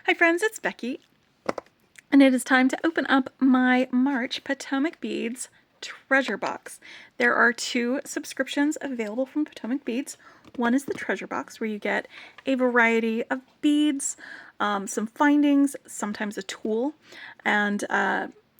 Hi friends, it's Becky, and it is time to open up my March Potomac Beads treasure box. There are two subscriptions available from Potomac Beads. One is the treasure box, where you get a variety of beads, some findings, sometimes a tool, and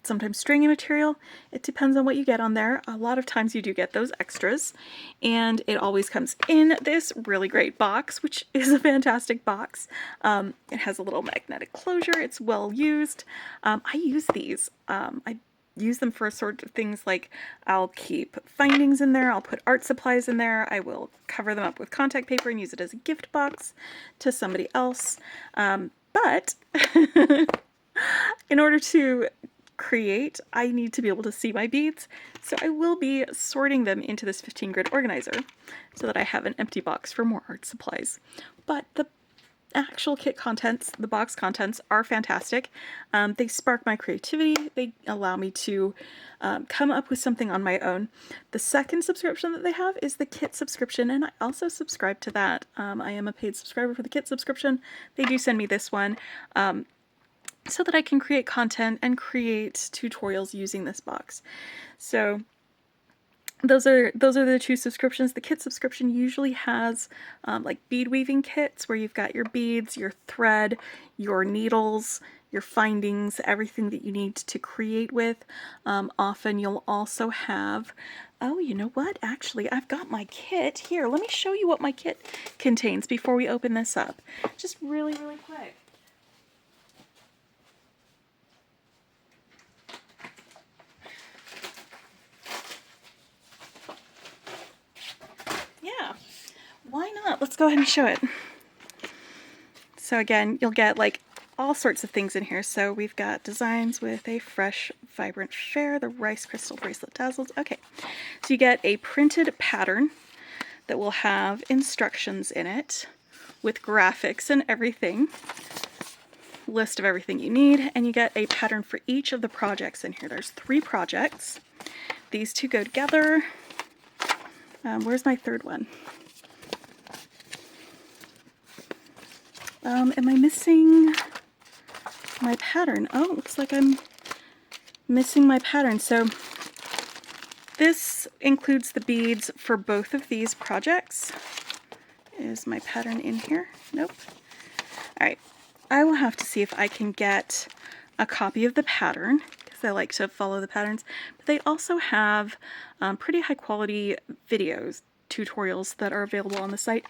sometimes stringing material. It depends on what you get on there. A lot of times you do get those extras, and it always comes in this really great box, which is a fantastic box. It has a little magnetic closure. It's well used. I use these. I use them for sort of things like I'll keep findings in there, I'll put art supplies in there, I will cover them up with contact paper and use it as a gift box to somebody else. But in order to create, I need to be able to see my beads, so I will be sorting them into this 15 grid organizer so that I have an empty box for more art supplies. But the actual kit contents, the box contents, are fantastic. They spark my creativity. They allow me to come up with something on my own. The second subscription that they have is the kit subscription, and I also subscribe to that. I am a paid subscriber for the kit subscription. They do send me this one so that I can create content and create tutorials using this box. So those are the two subscriptions. The kit subscription usually has like bead weaving kits, where you've got your beads, your thread, your needles, your findings, everything that you need to create with. Often you'll also have, oh, you know what? Actually, I've got my kit here. Let me show you what my kit contains before we open this up. Just really, really quick. Yeah, why not? Let's go ahead and show it. So again, you'll get like all sorts of things in here. So we've got designs with a fresh, vibrant fair, the rice crystal bracelet tassels. Okay, so you get a printed pattern that will have instructions in it with graphics and everything, list of everything you need, and you get a pattern for each of the projects in here. There's 3 projects. These two go together. Where's my third one? Am I missing my pattern? Oh, it looks like I'm missing my pattern. So this includes the beads for both of these projects. Is my pattern in here? Nope. All right. I will have to see if I can get a copy of the pattern, because I like to follow the patterns. But they also have pretty high quality videos, tutorials that are available on the site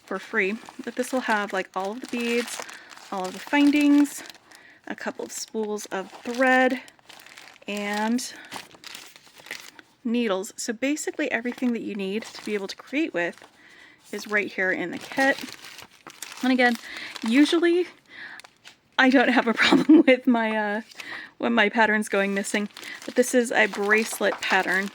for free. But this will have like all of the beads, all of the findings, a couple of spools of thread, and needles. So basically everything that you need to be able to create with is right here in the kit. And again, usually I don't have a problem with my when my pattern's going missing, but this is a bracelet pattern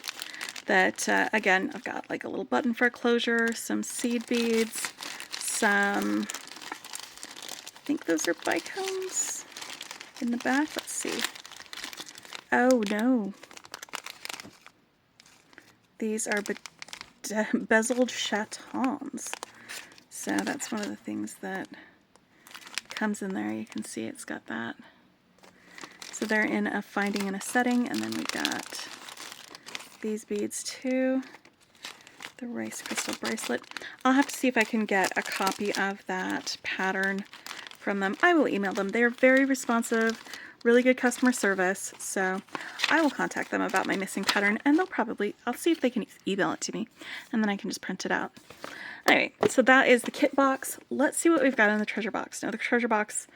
that again, I've got like a little button for a closure, some seed beads, some, I think those are bicones in the back. Let's see. Oh no, these are bezeled chatons. So that's one of the things that comes in there. You can see it's got that. So they're in a finding and a setting, and then we got these beads too. The rice crystal bracelet. I'll have to see if I can get a copy of that pattern from them. I will email them. They're very responsive, really good customer service, so I will contact them about my missing pattern, and they'll probably, I'll see if they can email it to me, and then I can just print it out. Alright, so that is the kit box. Let's see what we've got in the treasure box. Now the treasure box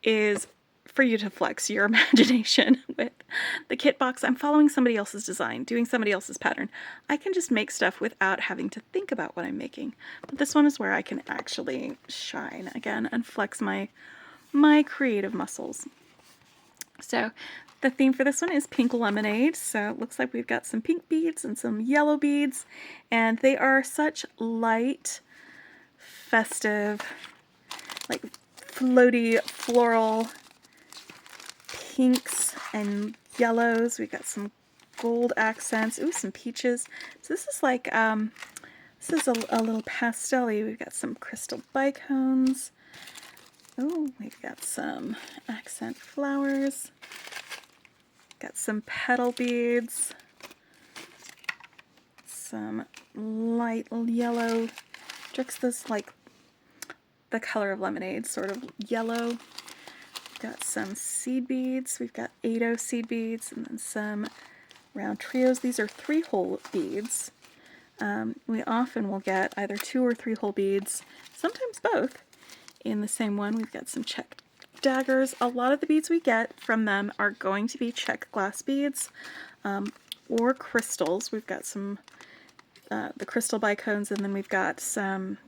is for you to flex your imagination with. The kit box, I'm following somebody else's design, doing somebody else's pattern. I can just make stuff without having to think about what I'm making. But this one is where I can actually shine again and flex my creative muscles. So the theme for this one is pink lemonade. So it looks like we've got some pink beads and some yellow beads, and they are such light, festive, like floaty, floral pinks and yellows. We've got some gold accents. Ooh, some peaches. So this is like, this is a little pastel-y. We've got some crystal bicones, Oh, we've got some accent flowers. Got some petal beads. Some light yellow. Juxta's like the color of lemonade, sort of yellow. Got some seed beads. We've got 8-0 seed beads, and then some round trios. These are 3-hole beads. We often will get either 2 or 3-hole beads, sometimes both, in the same one. We've got some Czech daggers. A lot of the beads we get from them are going to be Czech glass beads or crystals. We've got some the crystal bicones, and then we've got some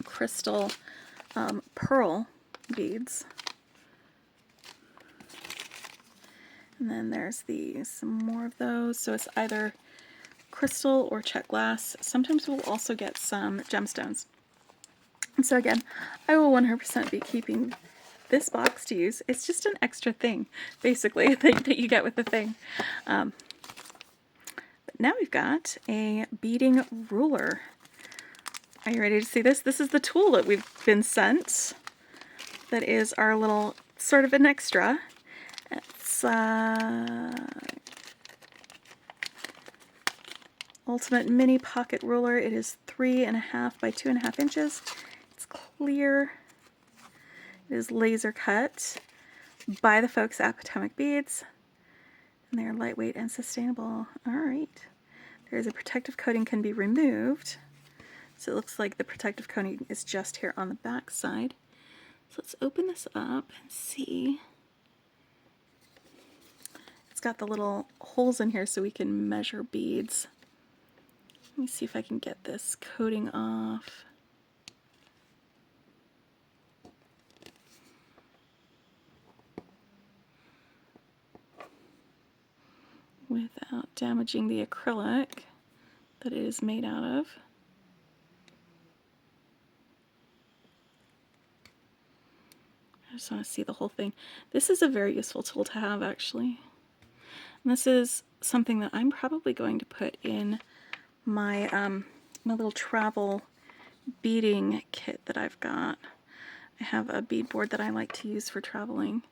crystal pearl beads. And then there's some more of those. So it's either crystal or Czech glass. Sometimes we'll also get some gemstones. And so again, I will 100% be keeping this box to use. It's just an extra thing, basically, that you get with the thing. But now we've got a beading ruler. Are you ready to see this? This is the tool that we've been sent. That is our little sort of an extra. It's Ultimate Mini Pocket Ruler. It is 3.5 by 2.5 inches. It's clear. It is laser cut by the folks at Potomac Beads. And they're lightweight and sustainable. Alright. There is a protective coating can be removed. So it looks like the protective coating is just here on the back side. So let's open this up and see. It's got the little holes in here so we can measure beads. Let me see if I can get this coating off. Without damaging the acrylic that it is made out of. I just want to see the whole thing. This is a very useful tool to have, actually. And this is something that I'm probably going to put in my my little travel beading kit that I've got. I have a bead board that I like to use for traveling,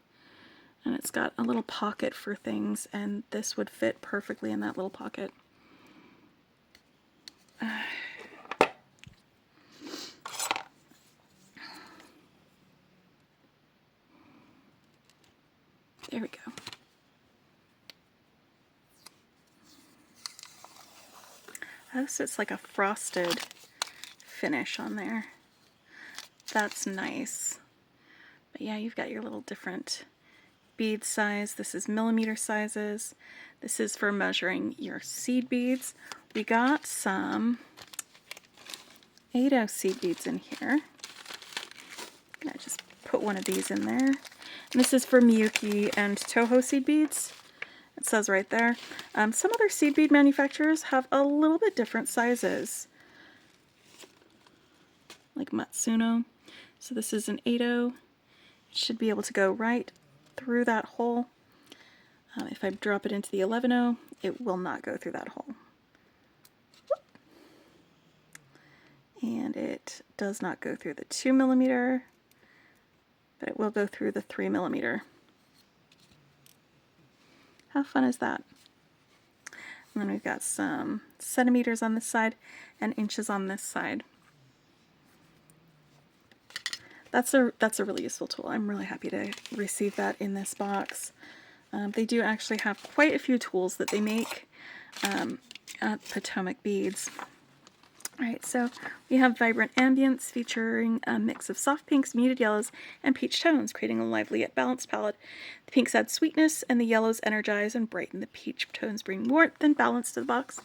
and it's got a little pocket for things, and this would fit perfectly in that little pocket. There we go. Oh, so it's like a frosted finish on there. That's nice. But yeah, you've got your little different bead size. This is millimeter sizes. This is for measuring your seed beads. We got some 8-0 seed beads in here. I'm gonna just put one of these in there. And this is for Miyuki and Toho seed beads. It says right there. Some other seed bead manufacturers have a little bit different sizes, like Matsuno. So this is an 8-0. It should be able to go right through that hole. If I drop it into the 11-0, it will not go through that hole. And it does not go through the 2mm, but it will go through the 3mm. How fun is that? And then we've got some centimeters on this side and inches on this side. That's a really useful tool. I'm really happy to receive that in this box. They do actually have quite a few tools that they make at Potomac Beads. Alright, so we have vibrant ambience featuring a mix of soft pinks, muted yellows, and peach tones, creating a lively yet balanced palette. The pinks add sweetness, and the yellows energize and brighten. The peach tones bring warmth and balance to the box.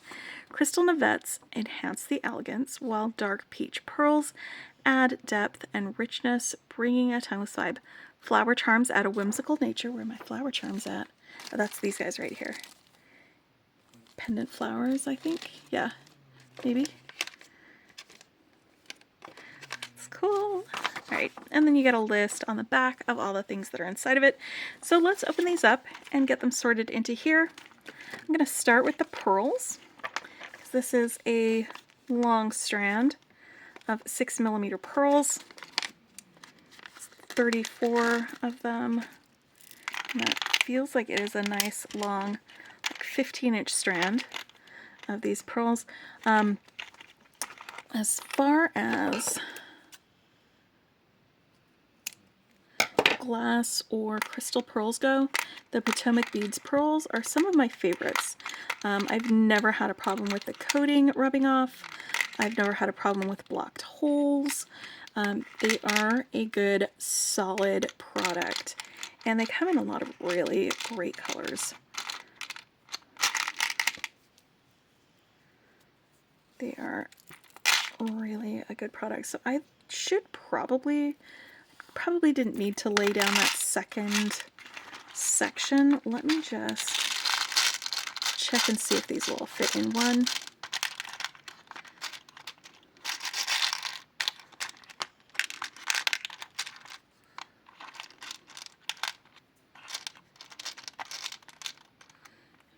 Crystal navettes enhance the elegance, while dark peach pearls add depth and richness, bringing a timeless vibe. Flower charms add a whimsical nature. Where are my flower charms at? Oh, that's these guys right here. Pendant flowers, I think. Yeah, maybe. Cool. Alright, and then you get a list on the back of all the things that are inside of it. So let's open these up and get them sorted into here. I'm going to start with the pearls, because this is a long strand of 6mm pearls. It's 34 of them. And that feels like it is a nice long, like 15-inch strand of these pearls. As far as glass or crystal pearls go, the Potomac Beads pearls are some of my favorites. I've never had a problem with the coating rubbing off. I've never had a problem with blocked holes. They are a good, solid product, and they come in a lot of really great colors. They are really a good product. So I should probably didn't need to lay down that second section. Let me just check and see if these will all fit in one.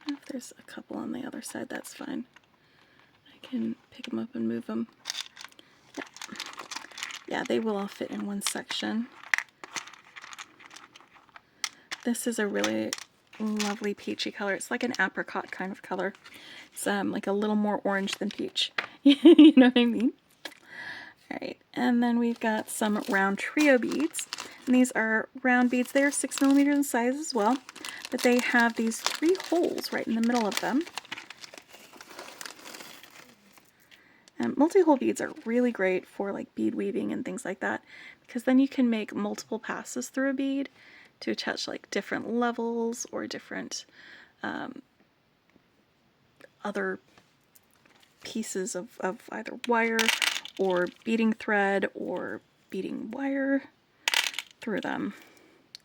If there's a couple on the other side, that's fine. I can pick them up and move them. Yeah, they will all fit in one section. This is a really lovely peachy color. It's like an apricot kind of color. It's like a little more orange than peach. You know what I mean? Alright, and then we've got some round trio beads. And these are round beads. They're 6mm in size as well, but they have these 3 holes right in the middle of them. Multi-hole beads are really great for like bead weaving and things like that, because then you can make multiple passes through a bead to attach like different levels or different other pieces of either wire or beading thread or beading wire through them.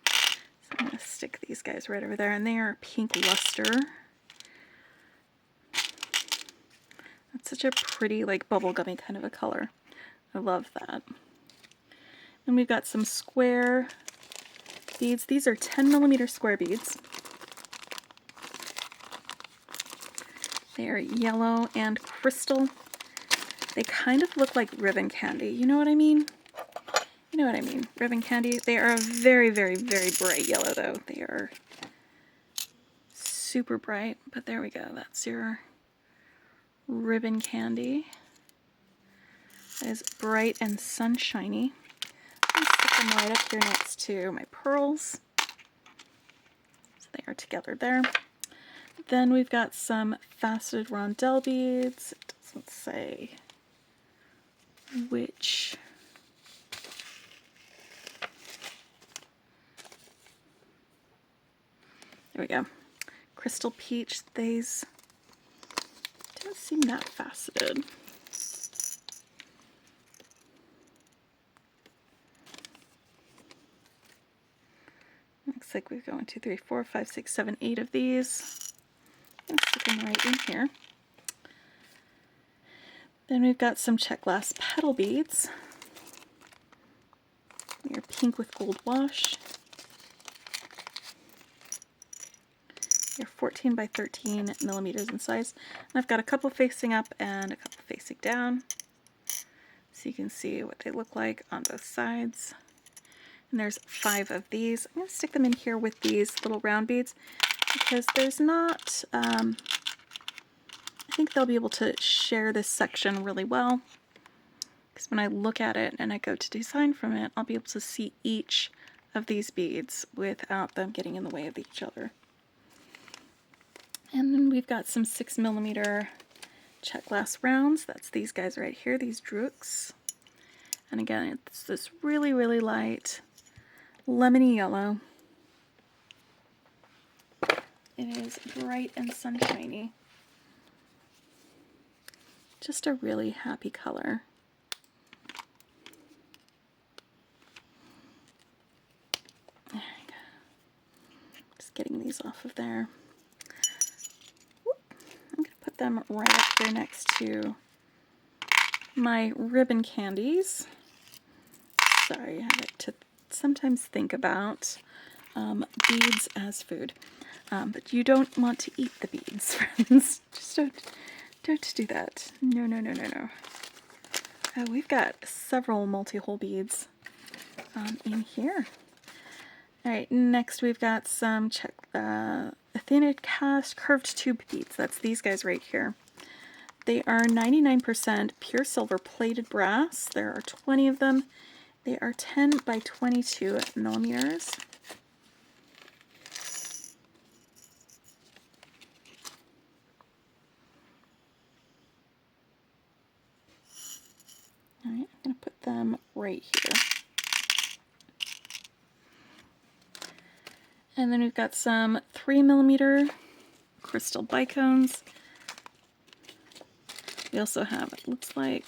So I'm going to stick these guys right over there, and they are pink luster. That's such a pretty, like, bubblegummy kind of a color. I love that. And we've got some square beads. These are 10mm square beads. They are yellow and crystal. They kind of look like ribbon candy. You know what I mean? You know what I mean. Ribbon candy. They are a very, very, very bright yellow, though. They are super bright. But there we go. That's your ribbon candy. That is bright and sunshiny. I'm going to stick them right up here next to my pearls. So they are together there. Then we've got some faceted rondelle beads. It doesn't say which. There we go. Crystal peach. These don't seem that faceted. Looks like we've got 1, 2, 3, 4, 5, 6, 7, 8 of these. Let's stick them right in here. Then we've got some Czech glass petal beads. They're pink with gold wash. They're 14 by 13mm in size. And I've got a couple facing up and a couple facing down, so you can see what they look like on both sides. And there's 5 of these. I'm going to stick them in here with these little round beads because there's not, I think they'll be able to share this section really well. Because when I look at it and I go to design from it, I'll be able to see each of these beads without them getting in the way of each other. And then we've got some 6mm Czech glass rounds. That's these guys right here, these drooks. And again, it's this really, really light lemony yellow. It is bright and sunshiny. Just a really happy color. There we go. Just getting these off of there. I'm going to put them right up here next to my ribbon candies. Sorry, I like to sometimes think about beads as food. But you don't want to eat the beads, friends. Just don't do that. No, no, no, no, no. We've got several multi-hole beads in here. All right, next we've got some Czech Athena cast curved tube beads. That's these guys right here. They are 99% pure silver plated brass. There are 20 of them. They are 10 by 22 millimeters. All right, I'm going to put them right here. And then we've got some 3mm crystal bicones. We also have, it looks like,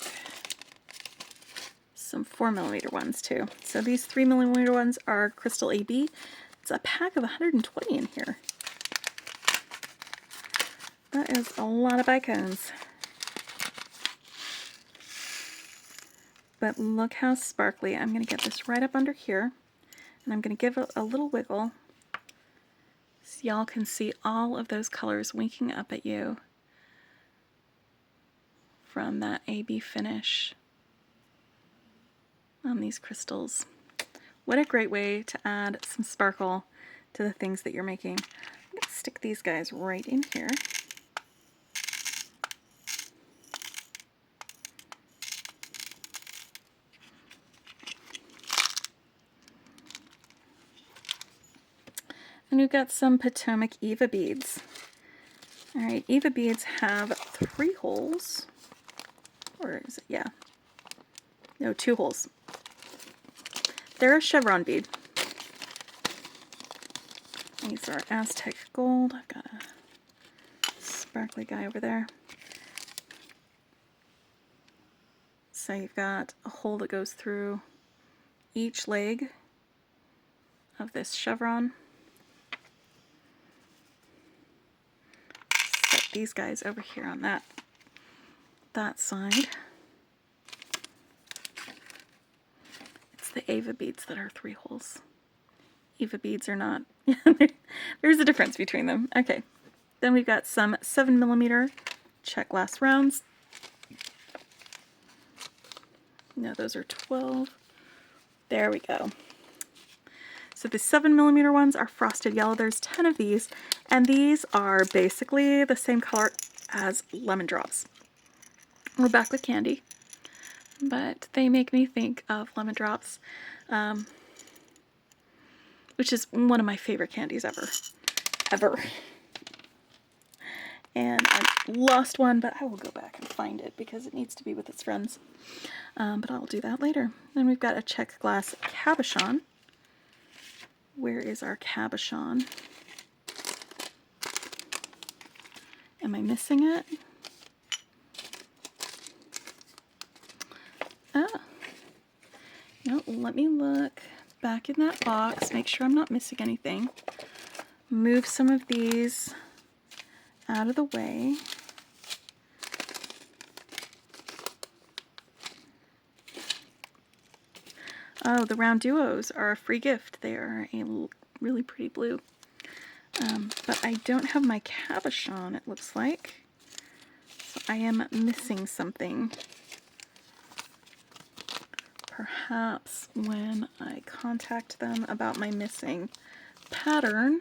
some 4mm ones too. So these 3mm ones are crystal AB. It's a pack of 120 in here. That is a lot of bicones. But look how sparkly. I'm going to get this right up under here, and I'm going to give it a little wiggle so y'all can see all of those colors winking up at you from that AB finish on these crystals. What a great way to add some sparkle to the things that you're making. I'm going to stick these guys right in here. And we've got some Potomac Eva beads. All right, Eva beads have 3 holes. Or is it? Yeah. No, 2 holes. They're a chevron bead. These are Aztec gold. I've got a sparkly guy over there. So you've got a hole that goes through each leg of this chevron. Set these guys over here on that side. It's the Eva beads that are 3 holes. Eva beads are not. There's a difference between them. Okay. Then we've got some 7mm Czech glass rounds. No, those are 12. There we go. So the 7mm ones are frosted yellow. There's 10 of these, and these are basically the same color as lemon drops. We're back with candy, but they make me think of lemon drops, which is one of my favorite candies ever. And I lost one, but I will go back and find it because it needs to be with its friends. But I'll do that later. Then we've got a Czech glass cabochon. Where is our cabochon? Am I missing it? Ah. No, let me look back in that box, make sure I'm not missing anything. Move some of these out of the way. Oh, the round duos are a free gift. They are a really pretty blue. But I don't have my cabochon, it looks like. So I am missing something. Perhaps when I contact them about my missing pattern,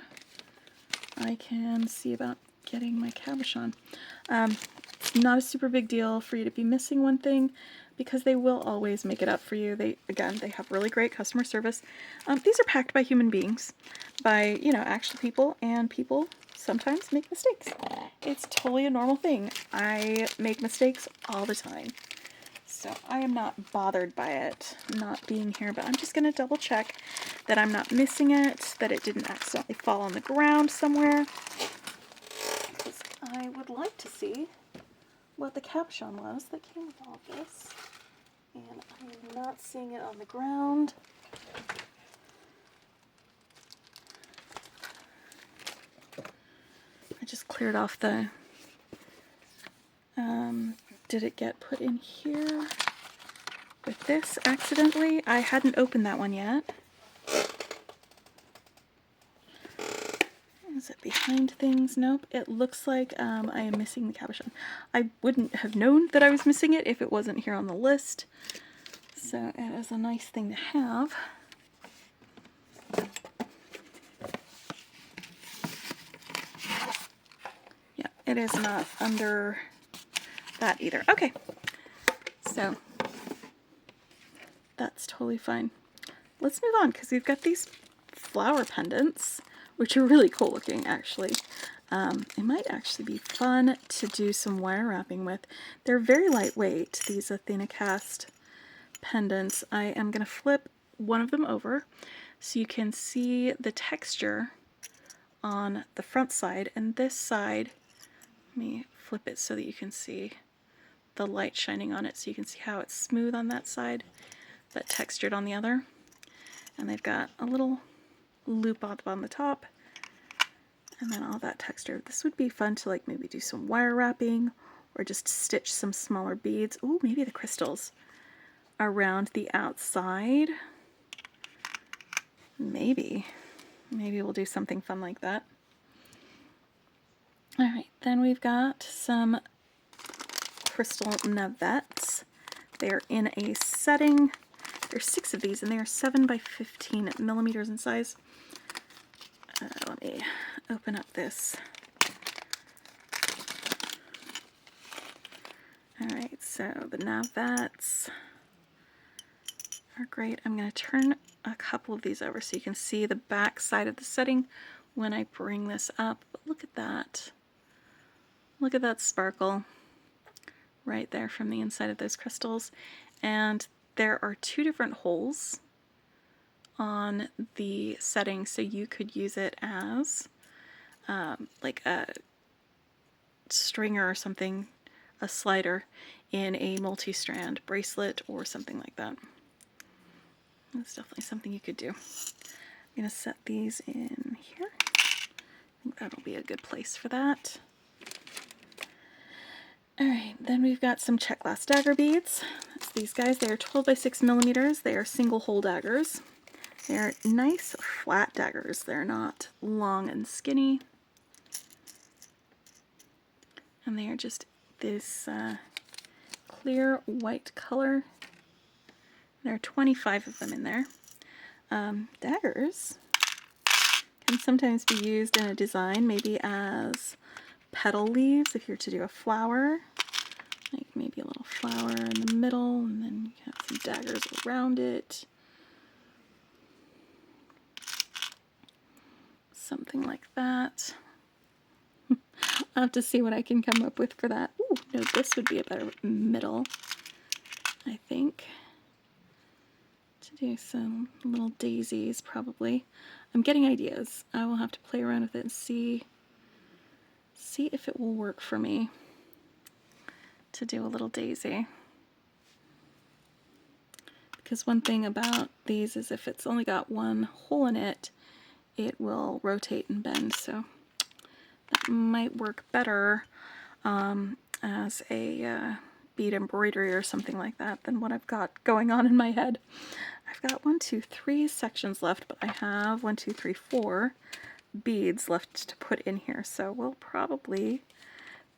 I can see about getting my cabochon. It's not a super big deal for you to be missing one thing because they will always make it up for you. They have really great customer service. These are packed by human beings, by, actual people, and people sometimes make mistakes. It's totally a normal thing. I make mistakes all the time. So I am not bothered by it not being here, but I'm just going to double check that I'm not missing it, that it didn't accidentally fall on the ground somewhere. Because I would like to see what the cabochon was that came with all of this. And I'm not seeing it on the ground. I just cleared off the... did it get put in here with this accidentally? I hadn't opened that one yet. Is it behind things? Nope. It looks like I am missing the cabochon. I wouldn't have known that I was missing it if it wasn't here on the list. So it is a nice thing to have. it is not under that either. Okay, so that's totally fine. Let's move on because we've got these flower pendants, which are really cool looking actually. It might actually be fun to do some wire wrapping with. They're very lightweight, these Athena cast pendants. I am going to flip one of them over so you can see the texture on the front side, and this side, let me flip it so that you can see the light shining on it, so you can see how it's smooth on that side but textured on the other. And they've got a little loop on the top and then all that texture. This would be fun to like maybe do some wire wrapping or just stitch some smaller beads. Ooh, maybe the crystals around the outside. Maybe we'll do something fun like that. All right, then we've got some crystal navettes. They're in a setting. There's 6 of these, and they are 7 by 15 millimeters in size. Let me open up this. All right, so the navettes are great. I'm going to turn a couple of these over so you can see the back side of the setting when I bring this up. But look at that. Look at that sparkle right there from the inside of those crystals. And there are 2 different holes on the setting, so you could use it as like a stringer or something, a slider in a multi-strand bracelet or something like that. That's definitely something you could do. I'm going to set these in here. I think that'll be a good place for that. Alright, then we've got some Czech glass dagger beads. That's these guys. They are 12 by 6 millimeters. They are single hole daggers. They're nice flat daggers. They're not long and skinny. And they are just this clear white color. There are 25 of them in there. Daggers can sometimes be used in a design, maybe as petal leaves if you're to do a flower. Like maybe a little flower in the middle, and then you have some daggers around it. Something like that. I'll have to see what I can come up with for that. Ooh, no, this would be a better middle, I think. To do some little daisies, probably. I'm getting ideas. I will have to play around with it and see if it will work for me to do a little daisy. Because one thing about these is if it's only got one hole in it, it will rotate and bend, so that might work better as a bead embroidery or something like that than what I've got going on in my head. I've got 1, 2, 3 sections left, but I have 1, 2, 3, 4 beads left to put in here, so we'll probably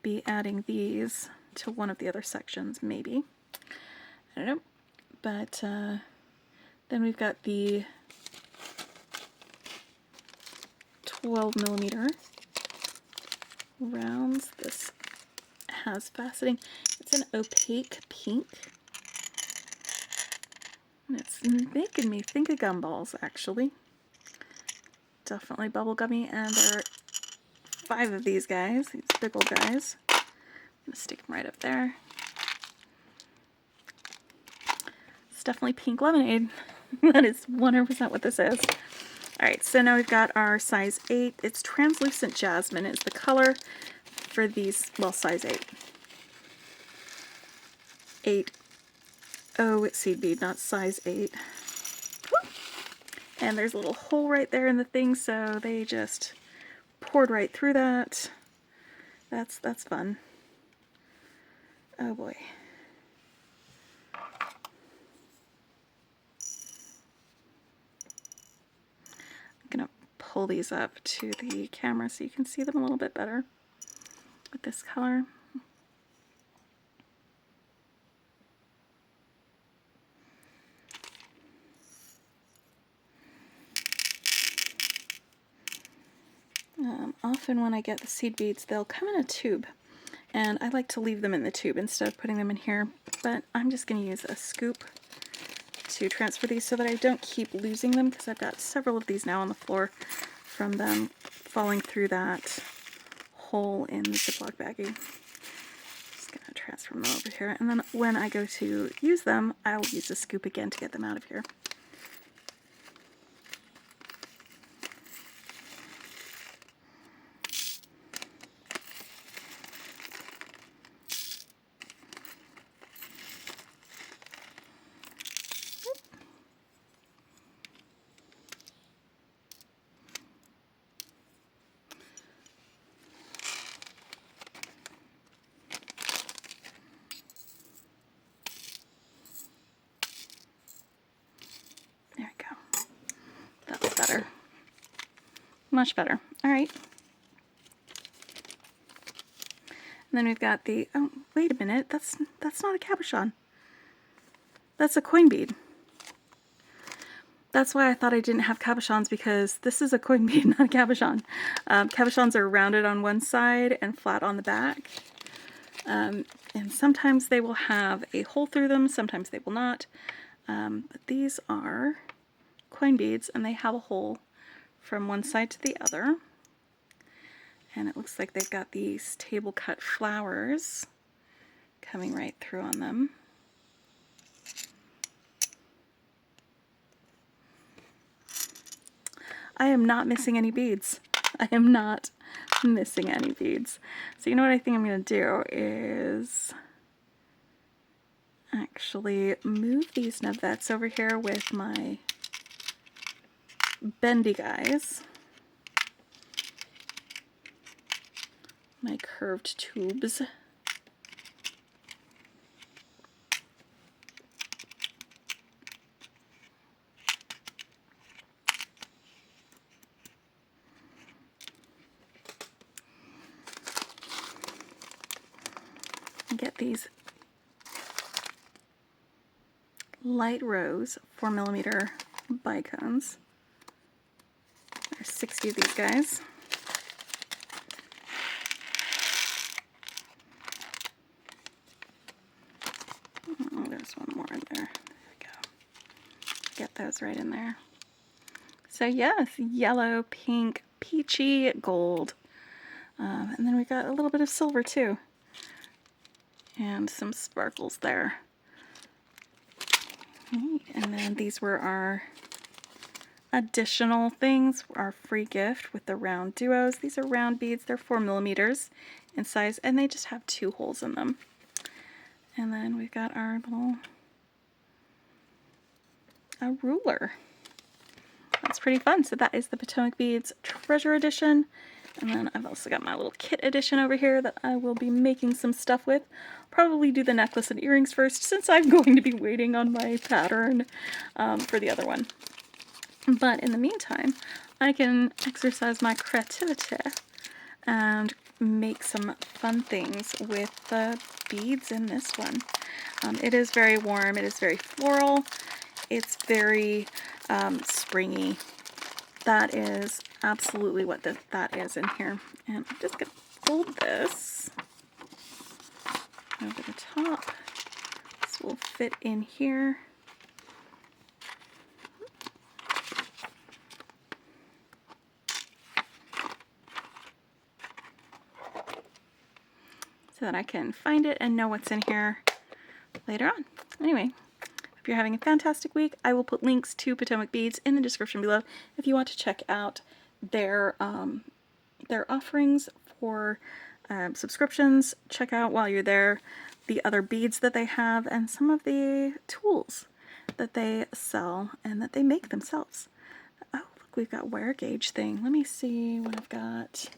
be adding these to one of the other sections, maybe. I don't know. But then we've got the 12 millimeter rounds. This has faceting. It's an opaque pink. And it's making me think of gumballs, actually. Definitely bubblegummy. And there are 5 of these guys, these big old guys. I'm going to stick them right up there. It's definitely pink lemonade. That is 100% what this is. Alright, so now we've got our size 8. It's translucent jasmine is the color for these, well, size 8. 8O seed bead, not size 8. Woo! And there's a little hole right there in the thing, so they just poured right through that. That's fun. Oh boy. I'm going to pull these up to the camera so you can see them a little bit better with this color. I'll often when I get the seed beads, they'll come in a tube, and I like to leave them in the tube instead of putting them in here, but I'm just going to use a scoop to transfer these so that I don't keep losing them, because I've got several of these now on the floor from them falling through that hole in the Ziploc baggie. Just going to transfer them over here, and then when I go to use them, I'll use a scoop again to get them out of here. There we go. That's better. Much better. All right. And then we've got the, oh, wait a minute, that's not a cabochon. That's a coin bead. That's why I thought I didn't have cabochons, because this is a coin bead, not a cabochon. Cabochons are rounded on one side and flat on the back. And sometimes they will have a hole through them, sometimes they will not. But these are coin beads, and they have a hole from one side to the other. And it looks like they've got these table cut flowers coming right through on them. I am not missing any beads. I am not missing any beads. So you know what I think I'm going to do is actually move these nubbets over here with my bendy guys. My curved tubes. And get these light rose 4mm bicones. There's 60 of these guys. Oh, there's one more in there. There we go. Get those right in there. So yes, yellow, pink, peachy, gold. And then we got a little bit of silver too. And some sparkles there. And then these were our additional things, our free gift with the round duos. These are round beads. They're 4mm in size, and they just have 2 holes in them. And then we've got our little ruler. That's pretty fun. So that is the Potomac Beads Treasure Edition. And then I've also got my little kit edition over here that I will be making some stuff with. Probably do the necklace and earrings first, since I'm going to be waiting on my pattern for the other one. But in the meantime, I can exercise my creativity and make some fun things with the beads in this one. It is very warm, it is very floral, it's very springy. That is absolutely what that is in here. And I'm just going to fold this over the top. This will fit in here. So that I can find it and know what's in here later on. Anyway, hope you're having a fantastic week. I will put links to Potomac Beads in the description below if you want to check out their offerings for subscriptions. Check out while you're there the other beads that they have and some of the tools that they sell and that they make themselves. Oh, look, we've got wire gauge thing. Let me see what I've got.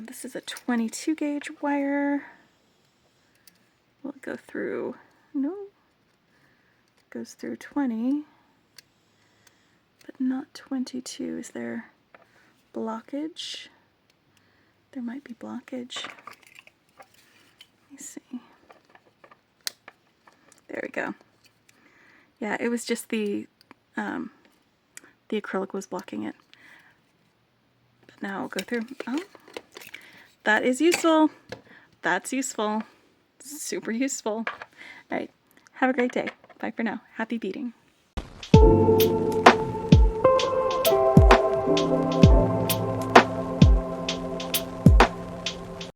This is a 22 gauge wire. Will it go through? No. It goes through 20, but not 22. Is there blockage? There might be blockage. Let me see. There we go. Yeah, it was just the acrylic was blocking it. But Now go through. Oh, that is useful. That's useful. Super useful. All right. Have a great day. Bye for now. Happy beading.